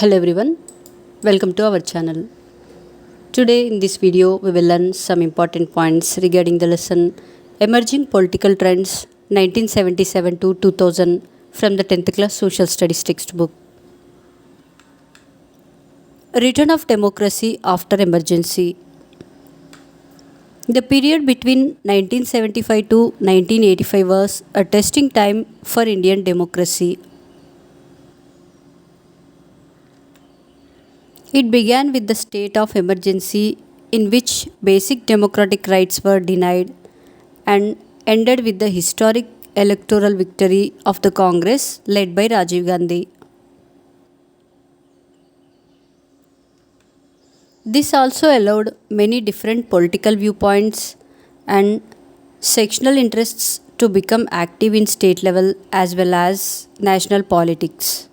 Hello everyone, welcome to our channel. Today in this video we will learn some important points regarding the lesson Emerging Political Trends 1977 to 2000 from the 10th class Social Studies textbook. Return of Democracy After Emergency. The period between 1975 to 1985 was a testing time for Indian democracy. It began with the state of emergency in which basic democratic rights were denied and ended with the historic electoral victory of the Congress led by Rajiv Gandhi. This also allowed many different political viewpoints and sectional interests to become active in state level as well as national politics.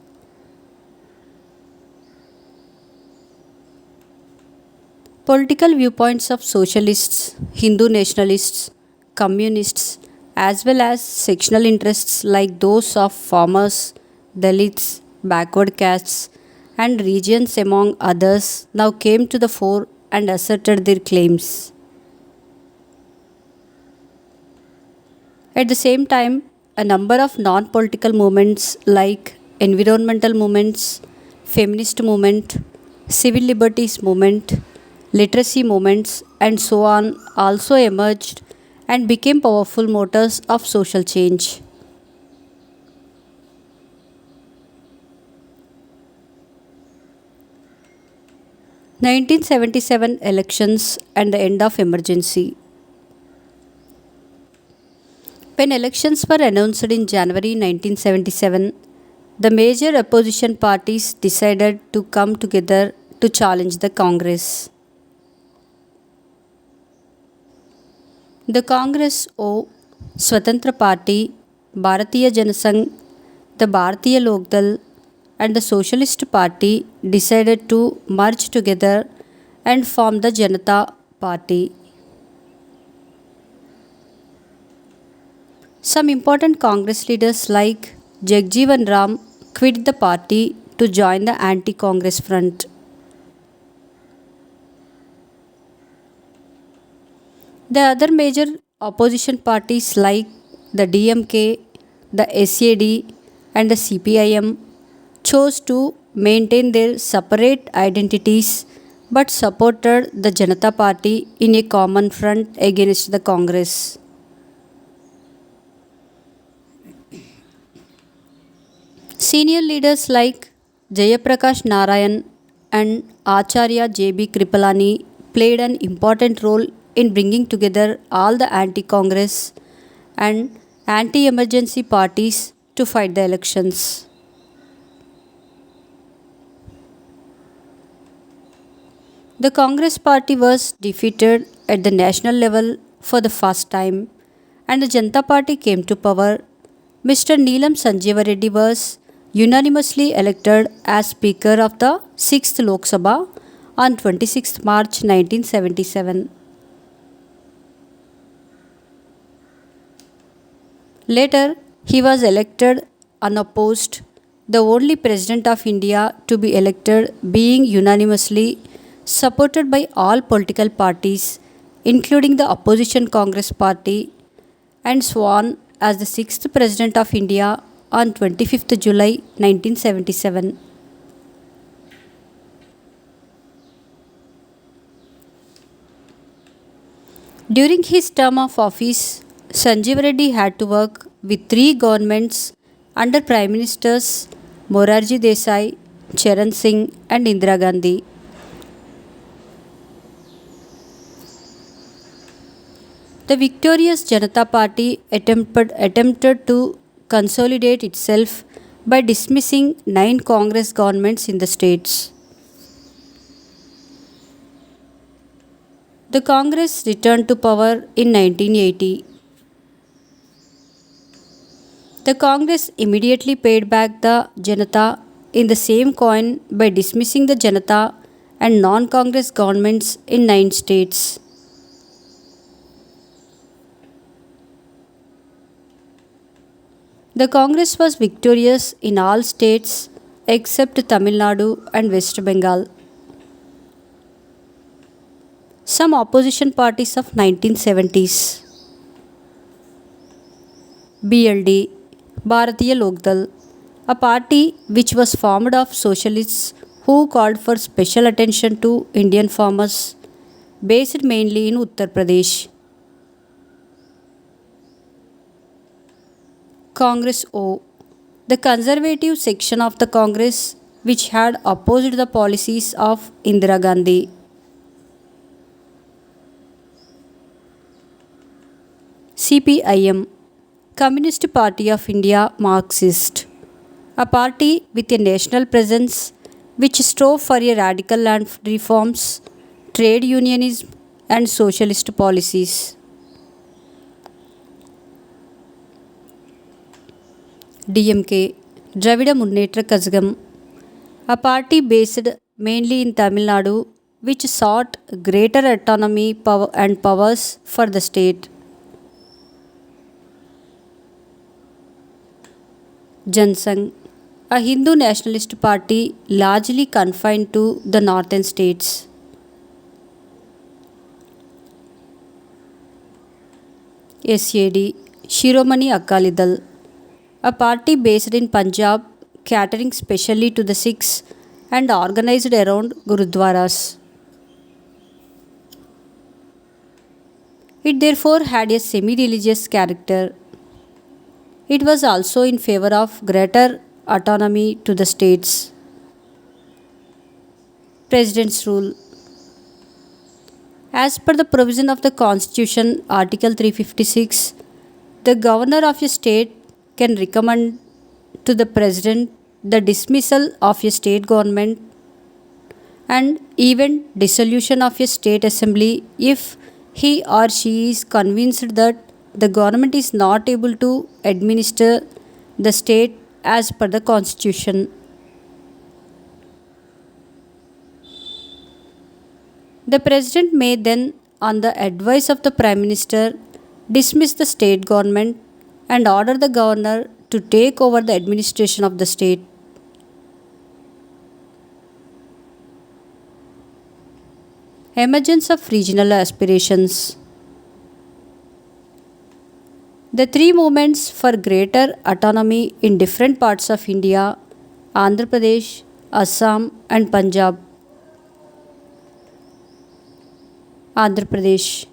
Political viewpoints of socialists, Hindu nationalists, communists, as well as sectional interests like those of farmers, Dalits, backward castes, and regions, among others, now came to the fore and asserted their claims. At the same time, a number of non political movements like environmental movements, feminist movement, civil liberties movement, literacy movements, and so on also emerged and became powerful motors of social change. 1977 elections and the end of emergency. When elections were announced in January 1977, the major opposition parties decided to come together to challenge the Congress. The Congress O Swatantra Party, Bharatiya Janasangh, the Bharatiya Lokdal, and the Socialist Party decided to merge together and form the Janata Party. Some important Congress leaders like Jagjeevan Ram quit the party to join the anti Congress front. The other major opposition parties like the DMK, the SAD, and the CPIM chose to maintain their separate identities but supported the Janata Party in a common front against the Congress. Senior leaders like Jayaprakash Narayan and Acharya J.B. Kripalani played an important role in bringing together all the anti Congress and anti emergency parties to fight the elections. The Congress party was defeated at the national level for the first time and the Janata Party came to power. Mr. Neelam Sanjeeva Reddy was unanimously elected as Speaker of the 6th Lok Sabha on 26th March 1977. Later, he was elected unopposed, the only President of India to be elected, being unanimously supported by all political parties, including the opposition Congress Party, and sworn as the sixth President of India on 25th July 1977. During his term of office, Sanjeev Reddy had to work with three governments under Prime Ministers Morarji Desai, Charan Singh, and Indira Gandhi. The victorious Janata Party attempted to consolidate itself by dismissing nine Congress governments in the states. The Congress returned to power in 1980. The Congress immediately paid back the Janata in the same coin by dismissing the Janata and non Congress governments in nine states. The Congress was victorious in all states except Tamil Nadu and West Bengal. Some opposition parties of 1970s: BLD, Bharatiya Lokdal, a party which was formed of socialists who called for special attention to Indian farmers, based mainly in Uttar Pradesh. Congress O, the conservative section of the Congress which had opposed the policies of Indira Gandhi. CPIM, Communist Party of India Marxist, a party with a national presence which strove for a radical land reforms, trade unionism, and socialist policies. DMK, Dravida Munnetra Kazhagam, a party based mainly in Tamil Nadu which sought greater autonomy and powers for the state. Jansangh, a Hindu nationalist party largely confined to the northern states. SAD, Shiromani Akali Dal, a party based in Punjab catering specially to the Sikhs and organized around Gurudwaras. It therefore had a semi religious character. It was also in favor of greater autonomy to the states. President's rule. As per the provision of the Constitution, Article 356, the governor of a state can recommend to the president the dismissal of a state government and even dissolution of a state assembly if he or she is convinced that the government is not able to administer the state as per the constitution. The president may then, on the advice of the prime minister, dismiss the state government and order the governor to take over the administration of the state. Emergence of regional aspirations. The three movements for greater autonomy in different parts of India, Andhra Pradesh, Assam, and Punjab. Andhra Pradesh.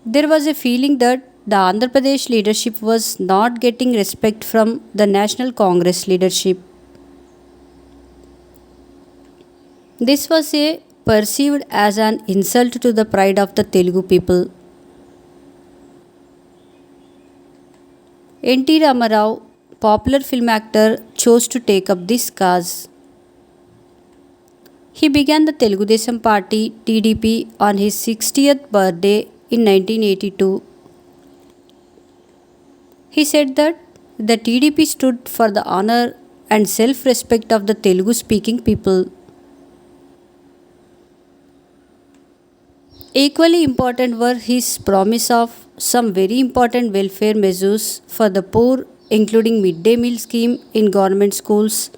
There was a feeling that the Andhra Pradesh leadership was not getting respect from the National Congress leadership. This was perceived as an insult to the pride of the Telugu people. N.T. Ramarao, popular film actor, chose to take up this cause. He began the Telugu Desam Party (TDP) on his 60th birthday in 1982. He said that the TDP stood for the honor and self-respect of the Telugu speaking people. Equally important were his promise of some very important welfare measures for the poor, including midday meal scheme in government schools,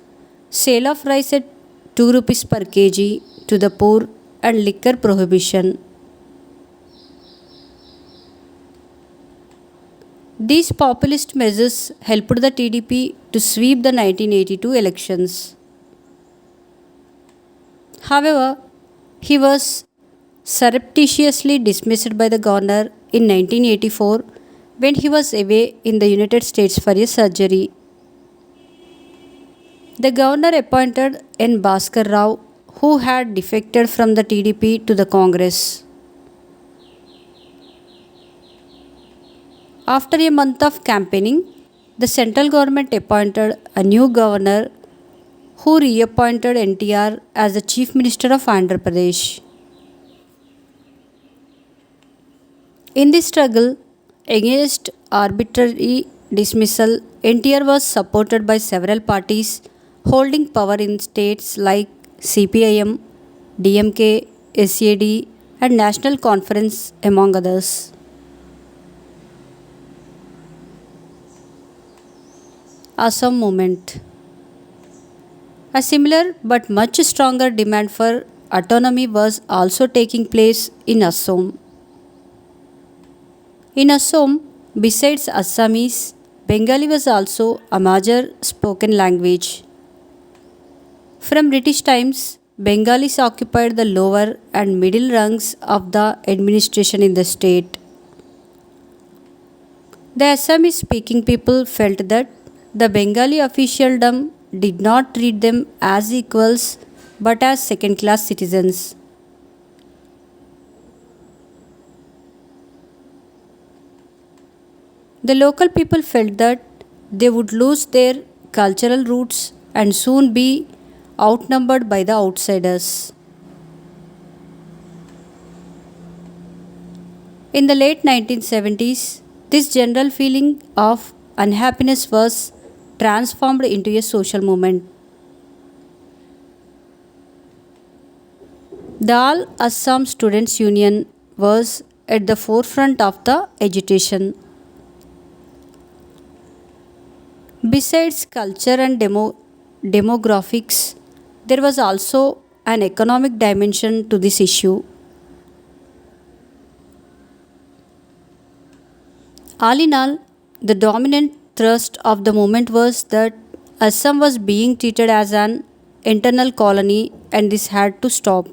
sale of rice at 2 rupees per kg to the poor, and liquor prohibition. These populist measures helped the TDP to sweep the 1982 elections. However, he was surreptitiously dismissed by the governor in 1984 when he was away in the United States for a surgery. The governor appointed N. Bhaskar Rao, who had defected from the TDP to the Congress. After a month of campaigning, the central government appointed a new governor who reappointed NTR as the Chief Minister of Andhra Pradesh. In this struggle against arbitrary dismissal, NTR was supported by several parties holding power in states like CPIM, DMK, SAD, and National Conference, among others. Assam Movement. A similar but much stronger demand for autonomy was also taking place in Assam. In Assam, besides Assamese, Bengali was also a major spoken language. From British times, Bengalis occupied the lower and middle rungs of the administration in the state. The Assamese speaking people felt that the Bengali officialdom did not treat them as equals but as second class citizens. The local people felt that they would lose their cultural roots and soon be outnumbered by the outsiders. In the late 1970s, this general feeling of unhappiness was transformed into a social movement. The All Assam Students Union was at the forefront of the agitation. Besides culture and demographics, there was also an economic dimension to this issue. All in all, the dominant thrust of the movement was that Assam was being treated as an internal colony and this had to stop.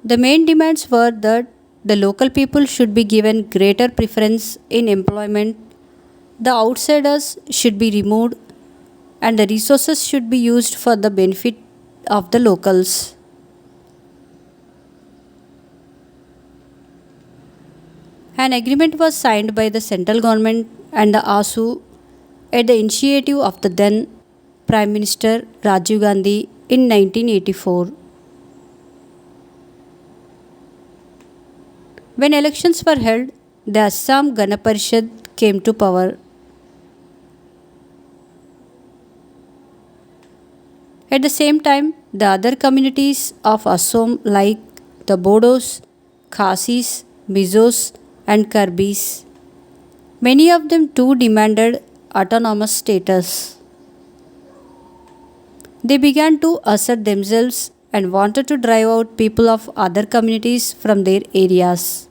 The main demands were that the local people should be given greater preference in employment, the outsiders should be removed, and the resources should be used for the benefit of the locals. An agreement was signed by the central government and the ASU at the initiative of the then Prime Minister Rajiv Gandhi in 1984. When elections were held, the Assam Gana Parishad came to power. At the same time, the other communities of Assam like the Bodos, Khasis, Mizos and Karbis, many of them too demanded autonomous status. They began to assert themselves and wanted to drive out people of other communities from their areas.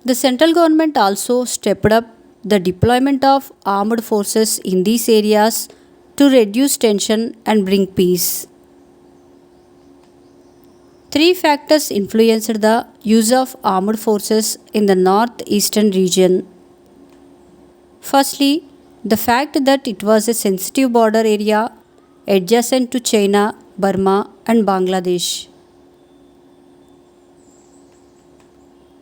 The central government also stepped up the deployment of armed forces in these areas to reduce tension and bring peace. Three factors influenced the use of armed forces in the northeastern region. Firstly, the fact that it was a sensitive border area adjacent to China, Burma, and Bangladesh.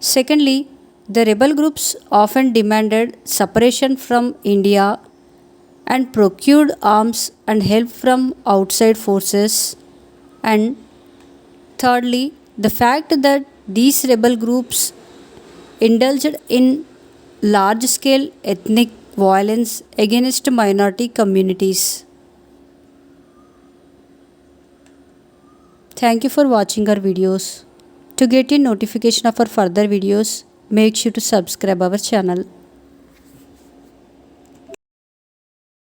Secondly, the rebel groups often demanded separation from India and procured arms and help from outside forces. And thirdly, the fact that these rebel groups indulged in large scale ethnic violence against minority communities. Thank you for watching our videos. To get a notification of our further videos, make sure to subscribe our channel.